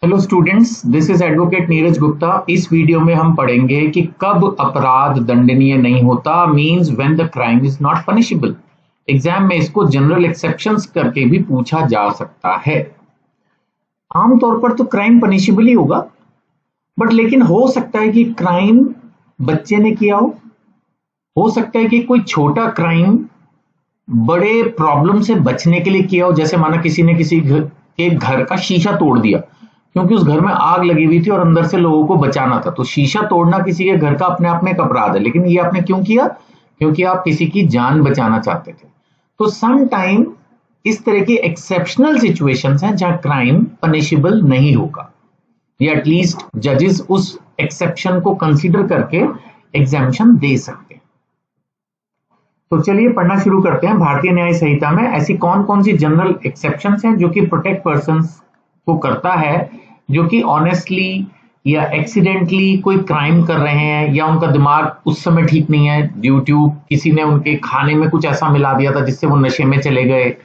Hello students, this is advocate Neeraj Gupta. इस video में हम पढ़ेंगे कि कब अपराध दंडनीय नहीं होता, means when the crime is not punishable. Exam में इसको जनरल एक्सेप्शंस करके भी पूछा जा सकता है। आमतौर पर तो क्राइम पनिशेबल ही होगा, बट लेकिन हो सकता है कि क्राइम बच्चे ने किया हो सकता है कि कोई छोटा क्राइम बड़े प्रॉब्लम से बचने के लिए किया हो। जैसे माना किसी ने किसी के घर का शीशा तोड़ दिया क्योंकि उस घर में आग लगी हुई थी और अंदर से लोगों को बचाना था। तो शीशा तोड़ना किसी के घर का अपने आप में एक अपराध है, लेकिन ये आपने क्यों किया? क्योंकि आप किसी की जान बचाना चाहते थे। तो सम टाइम इस तरह की एक्सेप्शनल सिचुएशंस हैं जहां क्राइम पनिशेबल नहीं होगा, या एटलीस्ट जजेस उस एक्सेप्शन को कंसीडर करके एग्जामिशन दे सकते हैं। तो चलिए पढ़ना शुरू करते हैं। भारतीय न्याय संहिता में ऐसी कौन कौन सी जनरल एक्सेप्शंस हैं जो कि प्रोटेक्ट पर्संस को करता है, जो कि ऑनेस्टली या एक्सीडेंटली कोई क्राइम कर रहे हैं, या उनका दिमाग उस समय ठीक नहीं है ड्यू टू किसी ने उनके खाने में कुछ ऐसा मिला दिया था जिससे वो नशे में चले गए,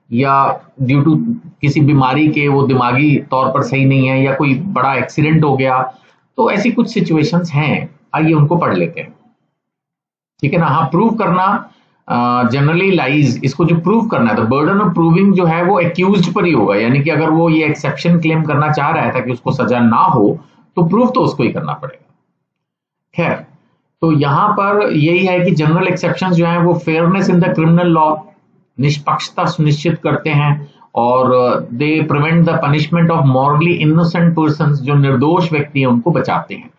या ड्यू टू किसी बीमारी के वो दिमागी तौर पर सही नहीं है, या कोई बड़ा एक्सीडेंट हो गया। तो ऐसी कुछ सिचुएशंस हैं, आइए उनको पढ़ लेते हैं। ठीक है ना। हाँ, प्रूव करना जनरली लाइज, इसको जो प्रूव करना है, तो बर्डन ऑफ प्रूविंग जो है वो एक्यूज्ड पर ही होगा। यानी कि अगर वो ये एक्सेप्शन क्लेम करना चाह रहा था कि उसको सजा ना हो, तो प्रूव तो उसको ही करना पड़ेगा। खैर, तो यहां पर यही है कि जनरल एक्सेप्शन जो है वो fairness in the criminal law, निष्पक्षता सुनिश्चित करते हैं, और they prevent the punishment of morally innocent person, जो निर्दोष व्यक्ति है उनको बचाते हैं।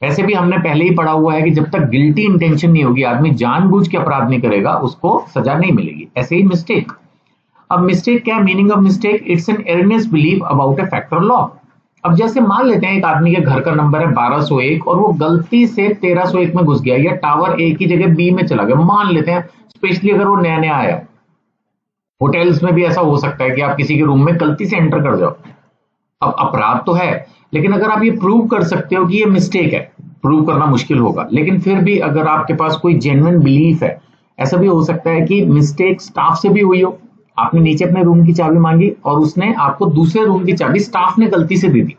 ऐसे भी हमने पहले ही पढ़ा हुआ है कि जब तक गिल्टी इंटेंशन नहीं होगी, आदमी जानबूझ के अपराध नहीं करेगा, उसको सजा नहीं मिलेगी। ऐसे ही मिस्टेक। अब मिस्टेक क्या है? Meaning of mistake, it's an erroneous believe about a fact और लॉ। अब जैसे मान लेते हैं एक आदमी के घर का नंबर है 1201 और वो गलती से 1301 में घुस गया, या टावर ए की जगह बी में चला गया, मान लेते हैं। स्पेशली अगर वो नया नया आया, होटल्स में भी ऐसा हो सकता है कि आप किसी के रूम में गलती से एंटर कर जाओ। अब अपराध तो है, लेकिन अगर आप ये प्रूव कर सकते हो कि ये मिस्टेक है, प्रूव करना मुश्किल होगा, लेकिन फिर भी अगर आपके पास कोई जेन्युइन बिलीफ है, ऐसा भी हो सकता है कि मिस्टेक स्टाफ से भी हुई हो। आपने नीचे अपने रूम की चाबी मांगी और उसने आपको दूसरे रूम की चाबी स्टाफ ने गलती से दे दी।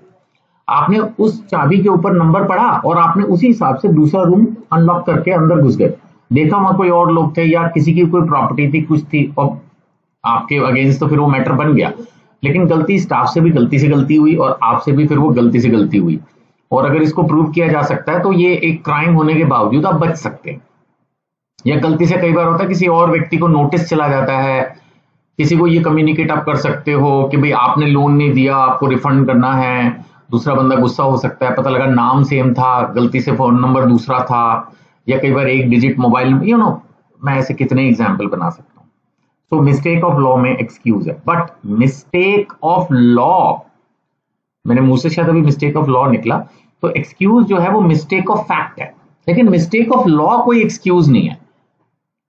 आपने उस चाबी के ऊपर नंबर पढ़ा और आपने उसी हिसाब से दूसरा रूम अनलॉक करके अंदर घुस गए। देखा वहां कोई और लोग थे या किसी की कोई प्रॉपर्टी थी, कुछ थी, और आपके अगेंस्ट, तो फिर वो मैटर बन गया। लेकिन गलती स्टाफ से भी गलती हुई और आपसे भी फिर वो गलती से गलती हुई, और अगर इसको प्रूव किया जा सकता है तो ये एक क्राइम होने के बावजूद आप बच सकते हैं। या गलती से कई बार होता है किसी और व्यक्ति को नोटिस चला जाता है, किसी को ये कम्युनिकेट आप कर सकते हो कि भाई आपने लोन नहीं दिया, आपको रिफंड करना है। दूसरा बंदा गुस्सा हो सकता है, पता लगा नाम सेम था, गलती से फोन नंबर दूसरा था, या कई बार एक डिजिट मोबाइल, मैं ऐसे कितने एग्जाम्पल बना सकता हूँ। तो मिस्टेक ऑफ लॉ में एक्सक्यूज है, बट मिस्टेक ऑफ लॉ, मैंने मुंह से शायद अभी मिस्टेक ऑफ लॉ निकला, तो एक्सक्यूज जो है वो मिस्टेक ऑफ फैक्ट है, लेकिन मिस्टेक ऑफ लॉ कोई एक्सक्यूज नहीं है।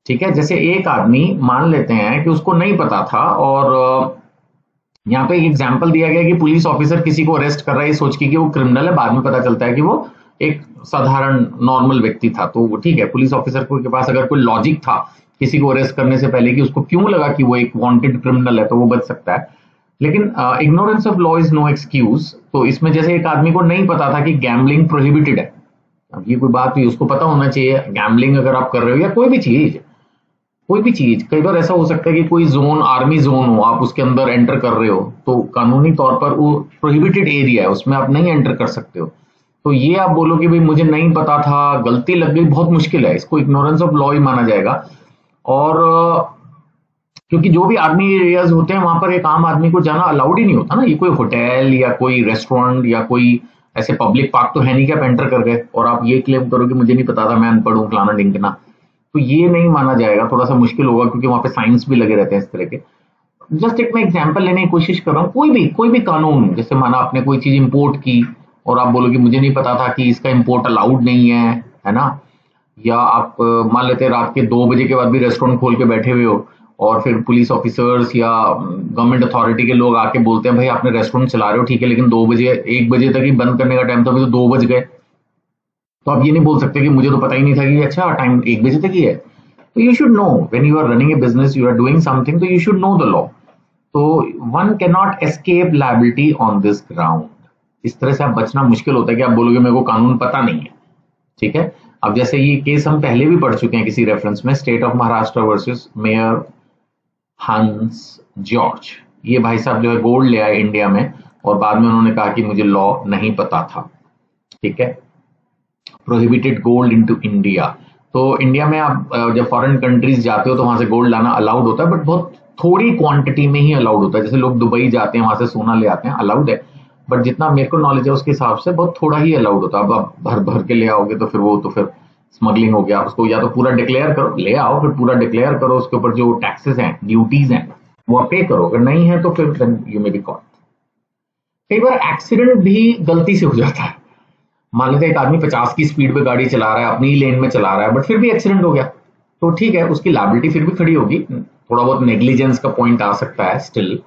ठीक है। जैसे एक आदमी मान लेते हैं कि उसको नहीं पता था, और यहाँ पे एक एग्जाम्पल दिया गया कि पुलिस ऑफिसर किसी को अरेस्ट कर रहा है सोच के कि वो क्रिमिनल है, बाद में पता चलता है कि वो एक साधारण नॉर्मल व्यक्ति था। तो ठीक है, पुलिस ऑफिसर के पास अगर कोई लॉजिक था किसी को अरेस्ट करने से पहले कि उसको क्यों लगा कि वो एक वांटेड क्रिमिनल है, तो वो बच सकता है। लेकिन ignorance of law is no excuse. तो इसमें जैसे एक आदमी को नहीं पता था कि गैम्बलिंग प्रोहिबिटेड है, अब ये कोई बात हुई, उसको पता होना चाहिए। गैम्बलिंग अगर आप कर रहे हो या कोई भी चीज, कई बार ऐसा हो सकता है कि कोई जोन, आर्मी जोन हो, आप उसके अंदर एंटर कर रहे हो, तो कानूनी तौर पर वो प्रोहिबिटेड एरिया है, उसमें आप नहीं एंटर कर सकते हो। तो ये आप बोलो कि भाई मुझे नहीं पता था, गलती लग गई, बहुत मुश्किल है, इसको इग्नोरेंस ऑफ लॉ ही माना जाएगा। और क्योंकि जो भी आर्मी एरियाज होते हैं वहां पर एक आम आदमी को जाना अलाउड ही नहीं होता ना। ये कोई होटल या कोई रेस्टोरेंट या कोई ऐसे पब्लिक पार्क तो है नहीं कि आप एंटर कर गए और आप ये क्लेम करो कि मुझे नहीं पता था, मैं अनपढ़ हूँ, फलाना ढिंकना। तो ये नहीं माना जाएगा, थोड़ा सा मुश्किल होगा, क्योंकि वहां पे साइंस भी लगे रहते हैं इस तरह के। जस्ट एक मैं एग्जाम्पल लेने की कोशिश कर रहा हूँ। कोई भी कानून, जैसे माना आपने कोई चीज इंपोर्ट की और आप बोलो कि मुझे नहीं पता था कि इसका इंपोर्ट अलाउड नहीं है ना। या आप मान लेते हैं रात के 2 बजे के बाद भी रेस्टोरेंट खोल के बैठे हुए हो, और फिर पुलिस ऑफिसर्स या गवर्नमेंट अथॉरिटी के लोग आके बोलते हैं भाई आपने रेस्टोरेंट चला रहे हो, ठीक है, लेकिन 2 बजे 1 बजे तक ही बंद करने का टाइम था, अभी तो 2 बज गए। तो आप ये नहीं बोल सकते कि मुझे तो पता ही नहीं था कि अच्छा टाइम 1 बजे तक ही है। तो you should know when you are running a business, you are doing something, तो you should know the law. तो one can not escape liability on this ground. इस तरह से आप बचना मुश्किल होता है कि आप बोलोगे मेरे को कानून पता नहीं है, ठीक है। अब जैसे ये केस हम पहले भी पढ़ चुके हैं किसी रेफरेंस में, state of Maharashtra versus mayor हंस जॉर्ज। ये भाई साहब जो है गोल्ड ले आए इंडिया में और बाद में उन्होंने कहा कि मुझे लॉ नहीं पता था, ठीक है। Prohibited gold into India. तो इंडिया में आप जब फॉरेन कंट्रीज जाते हो तो वहां से गोल्ड लाना अलाउड होता है, बट बहुत थोड़ी क्वांटिटी में ही अलाउड होता है। जैसे लोग दुबई जाते हैं वहां से सोना ले आते हैं, अलाउड है, बट जितना मेरे को नॉलेज है उसके हिसाब से बहुत थोड़ा ही अलाउड होता है। अब आप भर भर के ले आओगे तो फिर स्मगलिंग हो गया। उसको या तो पूरा डिक्लेयर करो, ले आओ फिर पूरा डिक्लेयर करो, उसके ऊपर जो टैक्सेस हैं ड्यूटीज हैं वो आप पे करो, अगर नहीं है तो फिर यू मे बी कॉट। कई बार एक्सीडेंट भी गलती से हो जाता है। मान लेते एक आदमी 50 की स्पीड पे गाड़ी चला रहा है, अपनी लेन में चला रहा है, बट फिर भी एक्सीडेंट हो गया, तो ठीक है उसकी लायबिलिटी फिर भी खड़ी होगी, थोड़ा बहुत नेग्लिजेंस का पॉइंट आ सकता है स्टिल,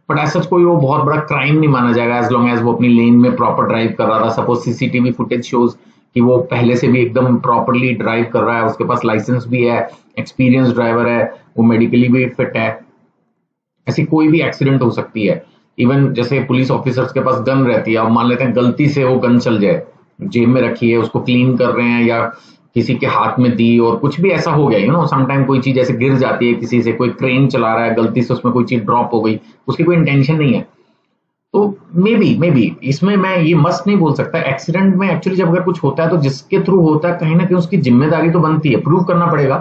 बट ऐसा कोई वो बहुत बड़ा क्राइम नहीं माना जाएगा एज लॉन्ग एज वो अपनी लेन में प्रॉपर ड्राइव कर रहा था। सपोज सीसीटीवी फुटेज शोज कि वो पहले से भी एकदम प्रॉपरली ड्राइव कर रहा है, उसके पास लाइसेंस भी है, एक्सपीरियंस ड्राइवर है, वो मेडिकली भी फिट है। ऐसी कोई भी एक्सीडेंट हो सकती है। इवन जैसे पुलिस ऑफिसर्स के पास गन रहती है, अब मान लेते हैं गलती से वो गन चल जाए, जेब में रखी है, उसको क्लीन कर रहे हैं या किसी के हाथ में दी और कुछ भी ऐसा हो गया, यू नो समटाइम कोई चीज ऐसे गिर जाती है किसी से, कोई क्रेन चला रहा है गलती से उसमें कोई चीज ड्रॉप हो गई, उसकी कोई इंटेंशन नहीं है, तो मे बी इसमें मैं ये मस्ट नहीं बोल सकता। एक्सीडेंट में एक्चुअली जब अगर कुछ होता है तो जिसके थ्रू होता है कहीं ना कहीं उसकी जिम्मेदारी तो बनती है, प्रूव करना पड़ेगा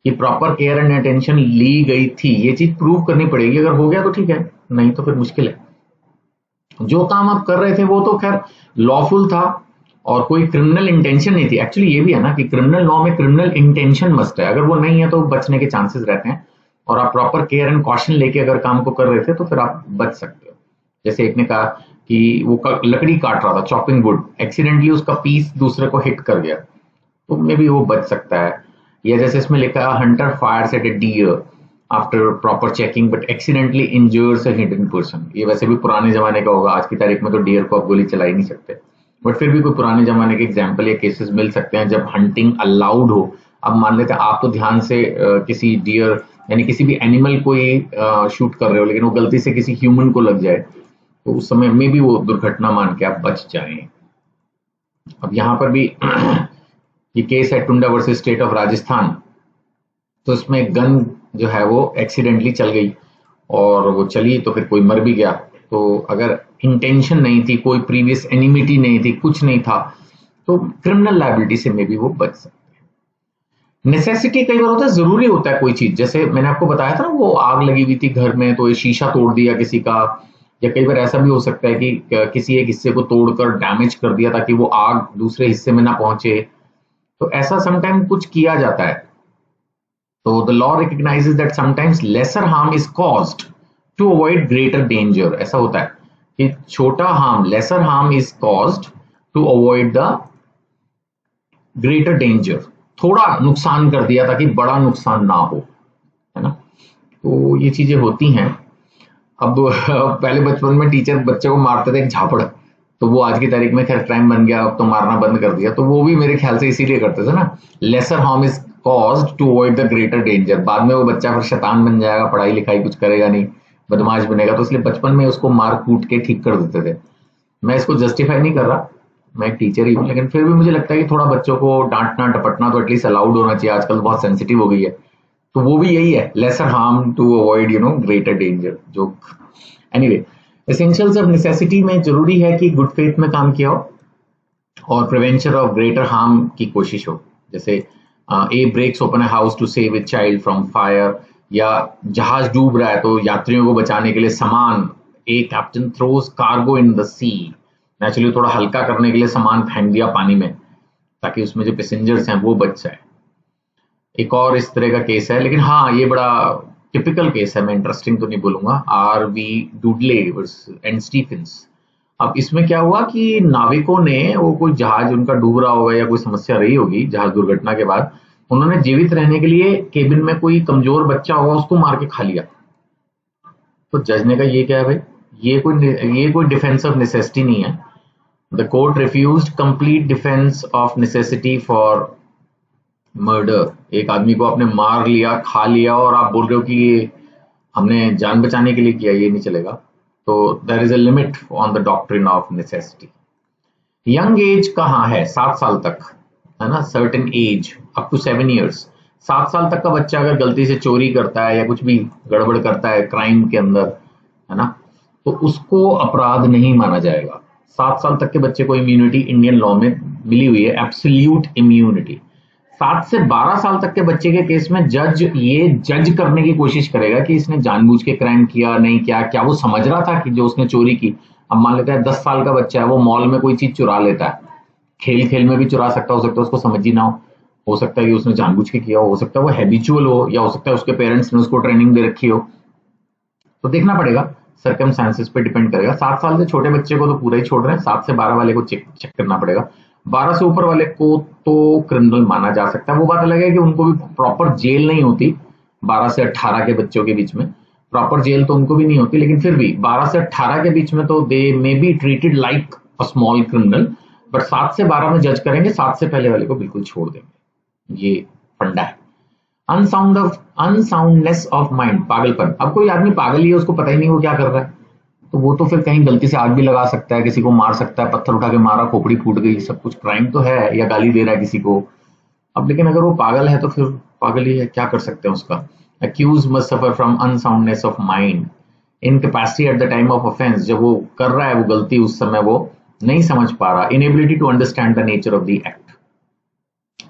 कि प्रॉपर केयर एंड अटेंशन ली गई थी, ये चीज प्रूव करनी पड़ेगी। अगर हो गया तो ठीक है, नहीं तो फिर मुश्किल है। जो काम आप कर रहे थे वो तो खैर लॉफुल था और कोई क्रिमिनल इंटेंशन नहीं थी। एक्चुअली ये भी है ना कि क्रिमिनल लॉ में क्रिमिनल इंटेंशन मस्ट है, अगर वो नहीं है तो बचने के चांसेस रहते हैं, और आप प्रॉपर केयर एंड कॉशन लेके अगर काम को कर रहे थे तो फिर आप बच सकते हो। जैसे एक ने कहा कि वो लकड़ी काट रहा था, चॉपिंग वुड, एक्सीडेंटली उसका पीस दूसरे को हिट कर गया, तो मे बी वो बच सकता है। या जैसे इसमें लिखा है hunter fires at a deer after proper checking but accidentally injures a hidden person. ये वैसे भी पुराने जमाने का होगा, आज की तारीख में तो डियर को आप गोली चला ही नहीं सकते, बट फिर भी कोई पुराने जमाने के एग्जाम्पल या केसेस मिल सकते हैं जब हंटिंग अलाउड हो। अब मान लेते हैं आप तो ध्यान से किसी डियर यानी किसी भी एनिमल को ही शूट कर रहे हो, लेकिन वो गलती से किसी ह्यूमन को लग जाए तो उस समय में भी वो दुर्घटना मान के आप बच जाएं। अब यहाँ पर भी ये केस है टुंडा वर्सेस स्टेट ऑफ राजस्थान, तो इसमें गन जो है वो एक्सीडेंटली चल गई और वो चली तो फिर कोई मर भी गया। तो अगर इंटेंशन नहीं थी, कोई प्रीवियस एनिमिटी नहीं थी, कुछ नहीं था, तो क्रिमिनल लायबिलिटी से में भी वो बच सकते हैं। नेसेसिटी कई बार होता है, जरूरी होता है कोई चीज, जैसे मैंने आपको बताया था ना वो आग लगी हुई थी घर में तो ये शीशा तोड़ दिया किसी का, या कई बार ऐसा भी हो सकता है कि किसी एक हिस्से को तोड़कर डैमेज कर दिया ताकि वो आग दूसरे हिस्से में ना पहुंचे, तो ऐसा समटाइम कुछ किया जाता है। तो the law recognises that sometimes lesser harm is caused to avoid greater danger. ऐसा होता है कि छोटा harm, lesser harm is caused to avoid the greater danger, थोड़ा नुकसान कर दिया ताकि बड़ा नुकसान ना हो, है ना। तो ये चीजें होती हैं। अब पहले बचपन में टीचर बच्चे को मारते थे एक झापड़, तो वो आज की तारीख में खैर क्राइम बन गया, अब तो मारना बंद कर दिया, तो वो भी मेरे ख्याल से इसीलिए करते थे ना, lesser harm is caused to avoid the greater danger. बाद में वो बच्चा फिर शैतान बन जाएगा, पढ़ाई लिखाई कुछ करेगा नहीं, बदमाश बनेगा, तो इसलिए बचपन में उसको मार कूट के ठीक कर देते थे। मैं इसको जस्टिफाई नहीं कर रहा, मैं एक टीचर ही हूँ, लेकिन फिर भी मुझे लगता है कि थोड़ा बच्चों को डांटना टपटना तो एटलीस्ट अलाउड होना चाहिए, आजकल बहुत सेंसिटिव हो गई है। तो वो भी यही है, lesser harm to avoid greater danger जो। एनीवे, एसेंशियल्स ऑफ नेसेसिटी में जरूरी है कि गुड फेथ में काम किया हो और प्रिवेंशन ऑफ ग्रेटर हार्म की कोशिश हो। जैसे A breaks open a house to save a child from fire, या जहाज डूब रहा है तो यात्रियों को बचाने के लिए सामान, a captain throws cargo in the sea, naturally थोड़ा हल्का करने के लिए सामान फेंक दिया पानी में ताकि उसमें जो पैसेंजर्स हैं वो बच जाए। एक और इस तरह का केस है, लेकिन हाँ ये बड़ा टिपिकल केस है, मैं इंटरेस्टिंग तो नहीं बोलूंगा, आर.वी. डुडले and Stephen's. अब इसमें क्या हुआ कि नाविकों ने, वो कोई जहाज उनका डूब रहा होगा या कोई समस्या रही होगी जहाज दुर्घटना के बाद, उन्होंने जीवित रहने के लिए केबिन में कोई कमजोर बच्चा होगा उसको मार के खा लिया। तो जज ने कहा ये क्या है भाई, ये कोई डिफेंस ऑफ नेसेसिटी नहीं है। The court refused complete defence of necessity for murder. एक आदमी को आपने मार लिया, खा लिया, और आप बोल रहे हो कि ये हमने जान बचाने के लिए किया, ये नहीं चलेगा। तो there is a limit on the doctrine of necessity. Young age कहाँ है? 7 साल तक, है ना, certain age up to 7 years. 7 साल तक का बच्चा अगर गलती से चोरी करता है या कुछ भी गड़बड़ करता है क्राइम के अंदर, है ना, तो उसको अपराध नहीं माना जाएगा। 7 साल तक के बच्चे को इम्यूनिटी इंडियन लॉ में मिली हुई है, एब्सोल्यूट इम्यूनिटी। 7 से 12 साल तक के बच्चे के केस में जज ये जज करने की कोशिश करेगा कि इसने जानबूझ के क्राइम किया नहीं किया, क्या वो समझ रहा था कि जो उसने चोरी की। अब मान लेता है 10 साल का बच्चा है, वो मॉल में कोई चीज चुरा लेता है, खेल खेल में भी चुरा सकता, हो सकता है उसको समझ ही ना हो सकता है कि उसने जानबूझ के किया हो सकता है वो हैबिचुअल हो, या हो सकता है उसके पेरेंट्स ने उसको ट्रेनिंग दे रखी हो। तो देखना पड़ेगा, सर्कमस्टांसेस पे डिपेंड करेगा। 7 साल से छोटे बच्चे को तो पूरा ही छोड़ रहे हैं, 7 से 12 वाले को चेक करना पड़ेगा। 12 से ऊपर वाले को तो क्रिमिनल माना जा सकता है। वो बात अलग है कि उनको भी प्रॉपर जेल नहीं होती। 12 से 18 के बच्चों के बीच में प्रॉपर जेल तो उनको भी नहीं होती, लेकिन फिर भी 12 से 18 के बीच में तो they may be treated like a small criminal, but 7 से 12 में जज करेंगे, 7 से पहले वाले को बिल्कुल छोड़ देंगे। ये फंडा है। अनसाउंडनेस ऑफ माइंड, पागलपन। अब कोई आदमी पागल ही है, उसको पता ही नहीं वो क्या कर रहा है, तो वो तो फिर कहीं गलती से आग भी लगा सकता है, किसी को मार सकता है, पत्थर उठा के मारा, खोपड़ी फूट गई, सब कुछ क्राइम तो है, या गाली दे रहा है किसी को। अब लेकिन अगर वो पागल है तो फिर पागल ही है, क्या कर सकते हैं उसका। Accused must suffer from unsoundness of mind, incapacity at the time of offence. जब वो कर रहा है वो गलती, उस समय वो नहीं समझ पा रहा, inability to understand the nature of the act,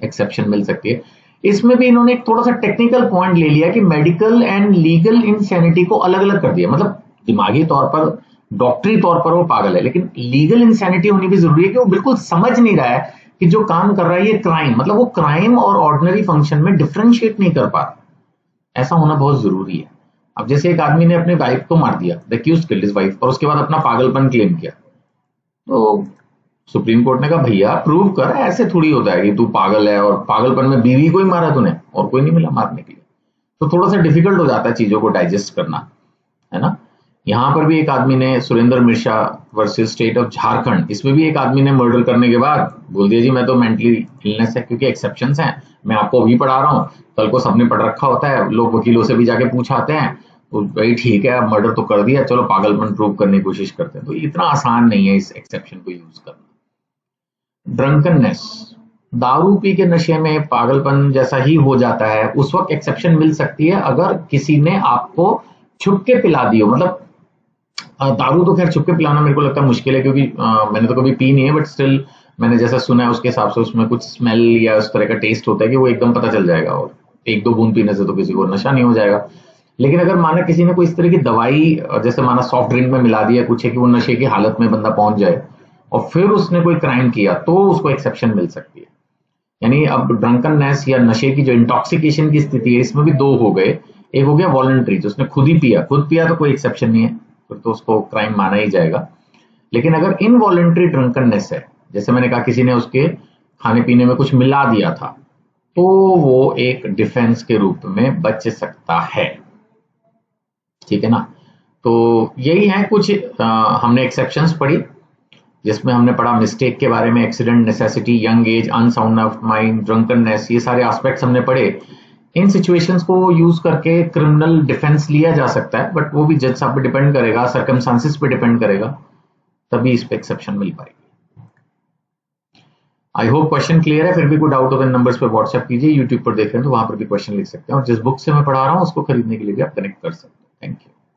exception मिल सकती है। इसमें भी इन्होंने एक थोड़ा सा टेक्निकल पॉइंट ले लिया कि मेडिकल एंड लीगल इंसैनिटी को अलग अलग कर दिया। मतलब दिमागी तौर पर, डॉक्टरी तौर पर वो पागल है, लेकिन लीगल इंसैनिटी होनी भी जरूरी है कि वो बिल्कुल समझ नहीं रहा है कि जो काम कर रहा है ये क्राइम, मतलब वो क्राइम और ऑर्डिनरी फंक्शन में डिफरेंशिएट नहीं कर पा रहा। ऐसा होना बहुत जरूरी है। अब जैसे एक आदमी ने अपने वाइफ को मार दिया, the accused killed his wife, और उसके बाद अपना पागलपन क्लेम किया, तो सुप्रीम कोर्ट ने कहा भैया प्रूव कर, ऐसे थोड़ी होता है कि तू पागल है और पागलपन में बीवी को ही मारा तूने और कोई नहीं मिला मारने के लिए। तो थोड़ा सा डिफिकल्ट हो जाता है चीजों को डाइजेस्ट करना, है ना। यहाँ पर भी एक आदमी ने, Surendra Mishra versus state of Jharkhand, इसमें भी एक आदमी ने मर्डर करने के बाद बोल दिया जी मैं तो मेंटली इलनेस है, क्योंकि एक्सेप्शंस हैं, मैं आपको अभी पढ़ा रहा हूँ, कल को सबने पढ़ रखा होता है, लोग वकीलों से भी जाके पूछाते हैं, तो भाई ठीक है मर्डर तो कर दिया, चलो पागलपन प्रूव करने की कोशिश करते हैं। तो इतना आसान नहीं है इस एक्सेप्शन को यूज करना। ड्रंकननेस, दारू पी के नशे में पागलपन जैसा ही हो जाता है, उस वक्त एक्सेप्शन मिल सकती है अगर किसी ने आपको छुप के पिला दी हो। मतलब दारू तो खैर छुप के पिलाना मेरे को लगता है मुश्किल है, क्योंकि मैंने तो कभी पी नहीं है, बट स्टिल मैंने जैसा सुना है उसके हिसाब से उसमें कुछ स्मेल या उस तरह का टेस्ट होता है कि वो एकदम पता चल जाएगा, और 1-2 बूंद पीने से तो किसी को नशा नहीं हो जाएगा। लेकिन अगर माना किसी ने कोई इस तरह की दवाई, जैसे माना सॉफ्ट ड्रिंक में मिला दिया कुछ है कि वो नशे की हालत में बंदा पहुंच जाए और फिर उसने कोई क्राइम किया, तो उसको एक्सेप्शन मिल सकती है। यानी अब ड्रंकननेस या नशे की जो इंटॉक्सिकेशन की स्थिति है, इसमें भी 2 हो गए। एक हो गया वॉलंटरी, जो उसने खुद पिया तो कोई एक्सेप्शन नहीं है, फिर तो उसको क्राइम माना ही जाएगा। लेकिन अगर इनवॉलंटरी ड्रंकननेस है, जैसे मैंने कहा किसी ने उसके खाने पीने में कुछ मिला दिया था, तो वो एक डिफेंस के रूप में बच सकता है, ठीक है ना। तो यही है कुछ हमने एक्सेप्शंस पढ़ी, जिसमें हमने पढ़ा मिस्टेक के बारे में, accident, necessity, young as, unsound of mind, drunkenness, ये सारे एस्पेक्ट्स हमने पढ़े। इन सिचुएशंस को यूज करके क्रिमिनल डिफेंस लिया जा सकता है, बट वो भी जज साहब पे डिपेंड करेगा, सर्कमस्टांसेस पे डिपेंड करेगा, तभी इस पे एक्सेप्शन मिल पाएगी। आई होप क्वेश्चन क्लियर है। फिर भी कोई डाउट हो तो नंबर्स पे व्हाट्सएप कीजिए, यूट्यूब पर देख रहे हैं तो वहां पर भी क्वेश्चन लिख सकते हैं, और जिस बुक से मैं पढ़ा रहा हूँ उसको खरीदने के लिए भी आप कनेक्ट कर सकते हैं। Thank you.